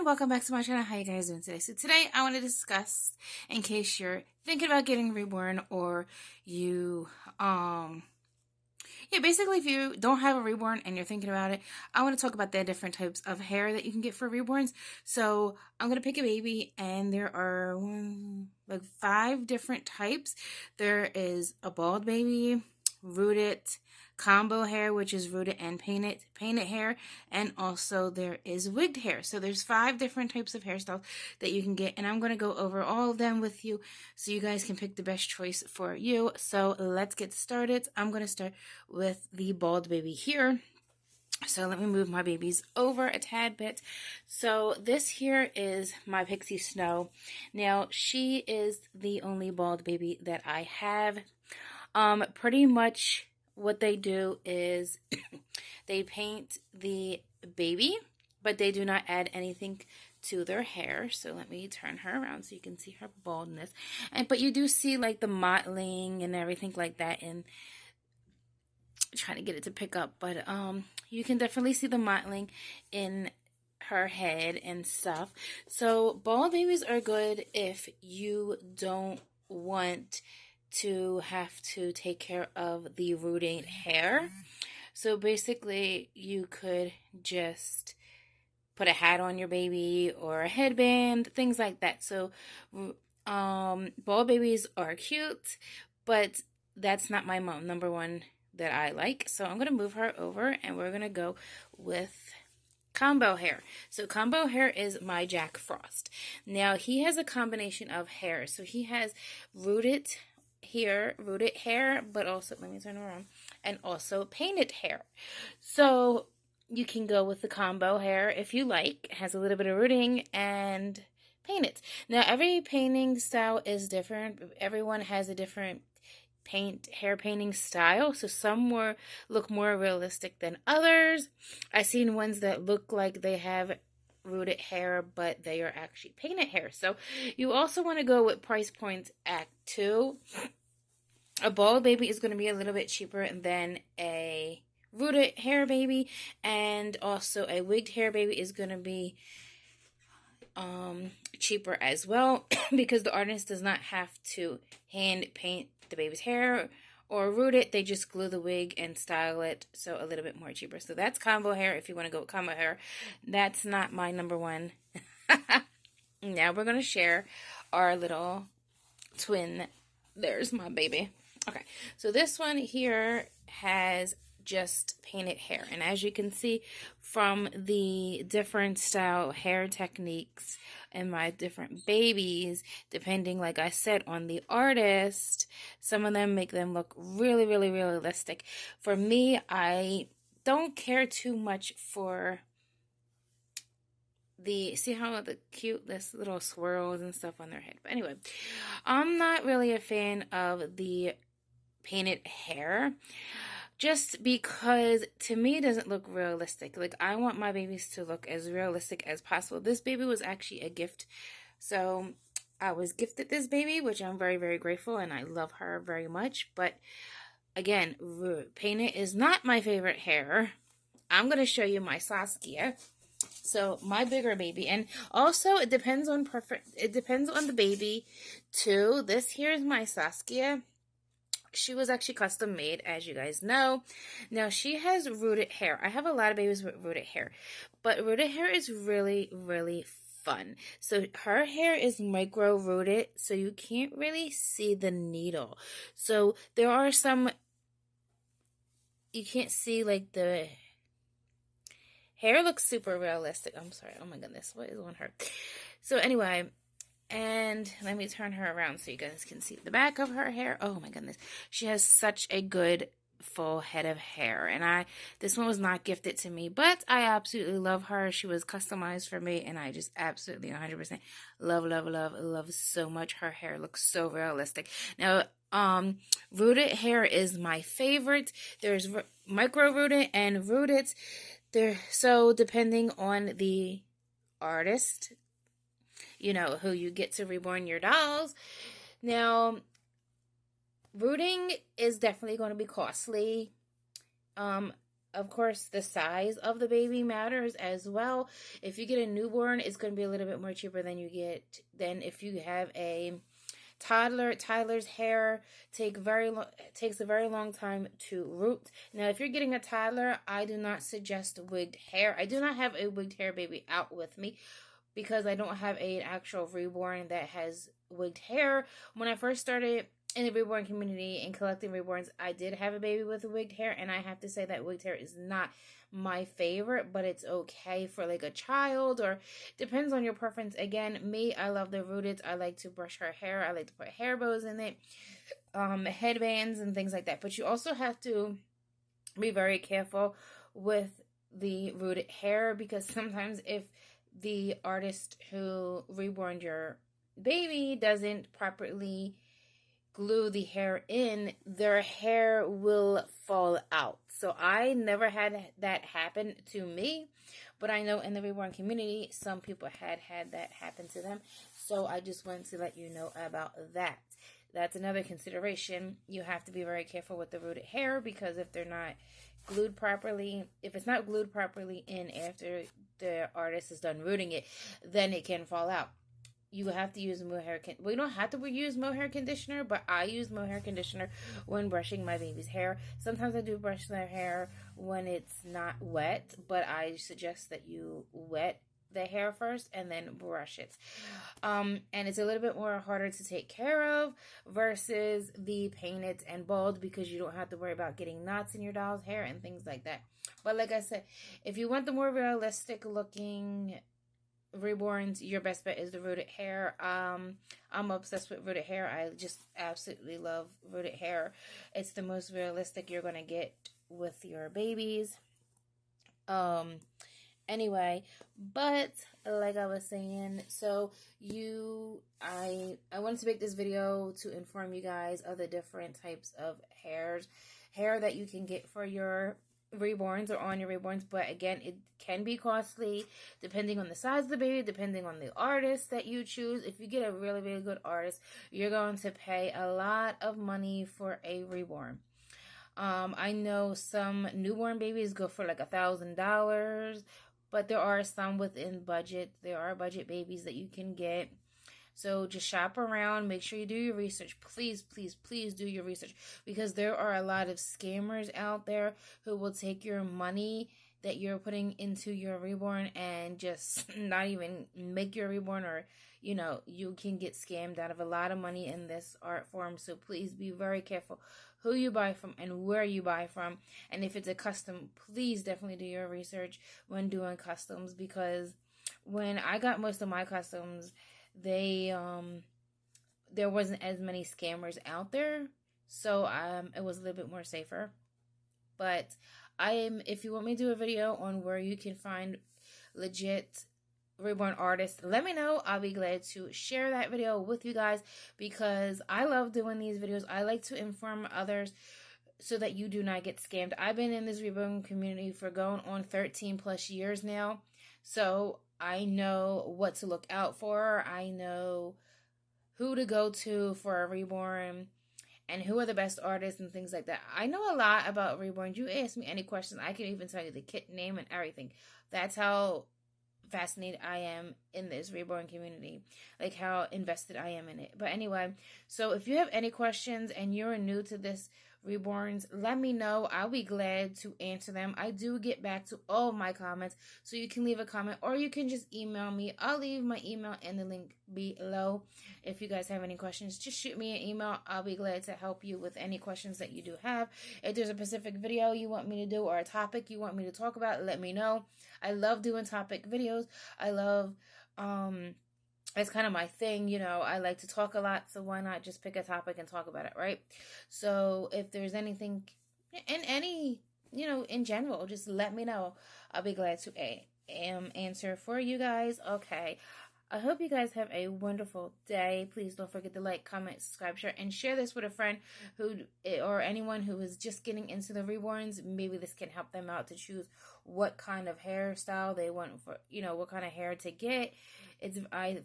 welcome back to my channel. How you guys doing today? So today I want to discuss, in case you're thinking about getting reborn, or you basically if you don't have a reborn and you're thinking about it, I want to talk about the different types of hair that you can get for reborns. So I'm gonna pick a baby, and there are like 5 different types. There is a bald baby, rooted, combo hair, which is rooted and painted hair, and also there is wigged hair. So there's 5 different types of hairstyles that you can get, and I'm going to go over all of them with you so you guys can pick the best choice for you. So let's get started. I'm going to start with the bald baby here. So let me move my babies over a tad bit. So this here is my Pixie Snow. Now she is the only bald baby that I have. Pretty much what they do is they paint the baby, but they do not add anything to their hair. So let me turn her around so you can see her baldness. But you do see like the mottling and everything like that, and trying to get it to pick up, but you can definitely see the mottling in her head and stuff. So bald babies are good if you don't want to have to take care of the rooting hair. So basically you could just put a hat on your baby or a headband, things like that. So bald babies are cute, but that's not my number one that I like. So I'm going to move her over, and we're going to go with combo hair. So combo hair is my Jack Frost. Now he has a combination of hair. So he has rooted hair, but also, let me turn around, and also painted hair. So you can go with the combo hair if you like. It has a little bit of rooting and painted. Now every painting style is different. Everyone has a different hair painting style. So some look more realistic than others. I've seen ones that look like they have rooted hair, but they are actually painted hair. So you also want to go with price points at 2. A bald baby is going to be a little bit cheaper than a rooted hair baby, and also a wigged hair baby is going to be cheaper as well, because the artist does not have to hand paint the baby's hair or root it. They just glue the wig and style it, so a little bit more cheaper. So that's combo hair if you want to go with combo hair. That's not my number one. Now we're going to share our little twin. There's my baby. Okay, so this one here has just painted hair, and as you can see from the different style hair techniques and my different babies, depending, like I said, on the artist, some of them make them look really, really realistic. For me, I don't care too much for see how the cute this little swirls and stuff on their head. But anyway, I'm not really a fan of the painted hair, just because to me it doesn't look realistic. Like, I want my babies to look as realistic as possible. This baby was actually a gift, so I was gifted this baby, which I'm very, very grateful, and I love her very much. But again, painted is not my favorite hair. I'm going to show you my Saskia. So my bigger baby, and also it depends on it depends on the baby too. This here is my Saskia. She was actually custom made, as you guys know. Now she has rooted hair. I have a lot of babies with rooted hair, but rooted hair is really, really fun. So her hair is micro rooted, so you can't really see the needle. So there are some, you can't see, like, the hair looks super realistic. I'm sorry. Oh my goodness. What is on her? So anyway, and let me turn her around so you guys can see the back of her hair. Oh my goodness. She has such a good full head of hair. And this one was not gifted to me, but I absolutely love her. She was customized for me, and I just absolutely 100% love so much. Her hair looks so realistic. Now, rooted hair is my favorite. There's micro rooted and rooted. So depending on the artist, you know, who you get to reborn your dolls. Now, rooting is definitely going to be costly. of course, the size of the baby matters as well. If you get a newborn, it's going to be a little bit more cheaper than if you have a toddler. Toddler's hair takes a very long time to root. Now, if you're getting a toddler, I do not suggest wigged hair. I do not have a wigged hair baby out with me because I don't have an actual reborn that has wigged hair. When I first started in the reborn community and collecting reborns, I did have a baby with wigged hair, and I have to say that wigged hair is not my favorite, but it's okay for like a child, or depends on your preference. Again, me, I love the rooted. I like to brush her hair. I like to put hair bows in it, headbands and things like that. But you also have to be very careful with the rooted hair, because sometimes if the artist who reborned your baby doesn't properly glue the hair in, their hair will fall out. So I never had that happen to me, but I know in the reborn community, some people had that happen to them. So I just wanted to let you know about that. That's another consideration. You have to be very careful with the rooted hair, because if they're not glued properly, if it's not glued properly in after the artist is done rooting it, then it can fall out. You have to use mohair. Well, you don't have to use mohair conditioner, but I use mohair conditioner when brushing my baby's hair. Sometimes I do brush their hair when it's not wet, but I suggest that you wet the hair first and then brush it. And it's a little bit more harder to take care of versus the painted and bald, because you don't have to worry about getting knots in your doll's hair and things like that. But like I said, if you want the more realistic looking reborns, your best bet is the rooted hair. I'm obsessed with rooted hair. I just absolutely love rooted hair. It's the most realistic you're going to get with your babies. Anyway, but like I was saying, so I wanted to make this video to inform you guys of the different types of hair that you can get for your reborns or on your reborns. But again, it can be costly depending on the size of the baby, depending on the artist that you choose. If you get a really, really good artist, you're going to pay a lot of money for a reborn. I know some newborn babies go for like $1,000, but there are some within budget. There are budget babies that you can get. So just shop around. Make sure you do your research. Please, please, please do your research, because there are a lot of scammers out there who will take your money that you're putting into your reborn and just not even make your reborn, or you can get scammed out of a lot of money in this art form. So please be very careful who you buy from and where you buy from. And if it's a custom, please definitely do your research when doing customs, because when I got most of my customs, there wasn't as many scammers out there, so it was a little bit more safer. But if you want me to do a video on where you can find legit reborn artists, let me know. I'll be glad to share that video with you guys, because I love doing these videos. I like to inform others so that you do not get scammed. I've been in this reborn community for going on 13 plus years now, so I know what to look out for. I know who to go to for a reborn and who are the best artists and things like that. I know a lot about reborns. You ask me any questions, I can even tell you the kit name and everything. That's how fascinated I am in this reborn community, like how invested I am in it. But anyway, so if you have any questions and you're new to this reborns, let me know. I'll be glad to answer them. I do get back to all of my comments, so you can leave a comment or you can just email me. I'll leave my email in the link below. If you guys have any questions, just shoot me an email. I'll be glad to help you with any questions that you do have. If there's a specific video you want me to do or a topic you want me to talk about, let me know. I love doing topic videos. I love it's kind of my thing, I like to talk a lot, so why not just pick a topic and talk about it, right? So if there's anything in general, just let me know. I'll be glad to answer for you guys. Okay. I hope you guys have a wonderful day. Please don't forget to like, comment, subscribe, share, and share this with a friend or anyone who is just getting into the reborns. Maybe this can help them out to choose what kind of hairstyle they want for, what kind of hair to get. I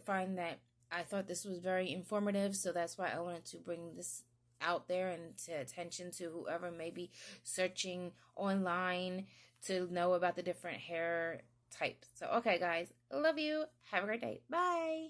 thought this was very informative, so that's why I wanted to bring this out there and to attention to whoever may be searching online to know about the different hair types. So, okay, guys, love you. Have a great day. Bye.